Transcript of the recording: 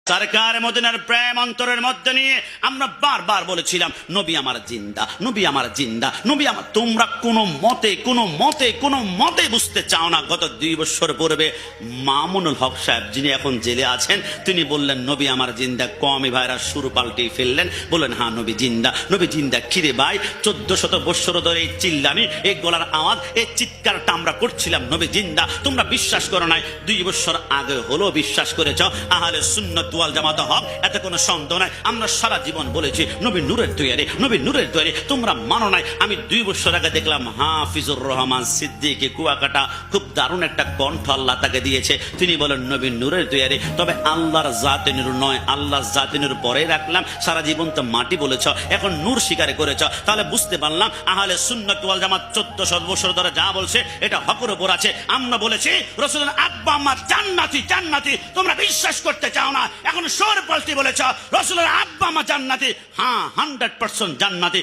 সরকার মদিনার প্রেম অন্তরের মধ্যে নিয়ে আমরা বারবার বলেছিলাম নবী আমার জিন্দা, নবী আমার জিন্দা, নবী আমার। তোমরা কোনো মতে বুঝতে চাও না। গত 2 বছর পূর্বে মামুনুল হক সাহেব, যিনি এখন জেলে আছেন, তিনি বললেন নবী আমার জিন্দা। কওমি ভাইরা সুর পাল্টিয়ে ফেললেন, বললেন হ্যাঁ নবী জিন্দা, নবী জিন্দা। খিরে ভাই, 1400 বছর ধরে এই চিল্লানি, এই গলার আওয়াজ, এই চিৎকারটা আমরা করছিলাম নবী জিন্দা। তোমরা বিশ্বাস করো নাই। 2 বছর আগে হলো বিশ্বাস করেছ। আহলে সুন্নাত ওয়াল জামাত হক, এতে কোনো সন্দেহ নাই। আমরা সারা জীবন বলেছি নবী নূরের তৈরি, নবী নূরের তৈরি। তোমরা মানো নাই। আমি 2 বছর আগে দেখলাম হাফিজুর রহমান সিদ্দিকী কুয়াকাটা, খুব দারুণ একটা কণ্ঠ আল্লাহ তাকে দিয়েছে। তিনি বলেন নবী নূরের তৈরি, তবে আল্লাহর জাতে নূর নয়, আল্লাহর জাতে নূর পরে রাখলাম। সারা জীবন তো মাটি বলেছ, এখন নূর স্বীকার করেছ। তাহলে বুঝতে পারলাম আহলে সুন্নাত ওয়াল জামাত 1400 বছর ধরে যা বলছে এটা হকের উপর আছে। আমরা বলেছি রাসূলের আব্বা আম্মা জান্নাতি, জান্নাতি। তোমরা বিশ্বাস করতে চাও না। এখন সুর পাল্টি বলেছ রাসূলের আব্বা আম্মা জান্নাতি। হ্যাঁ, 100% জান্নাতি।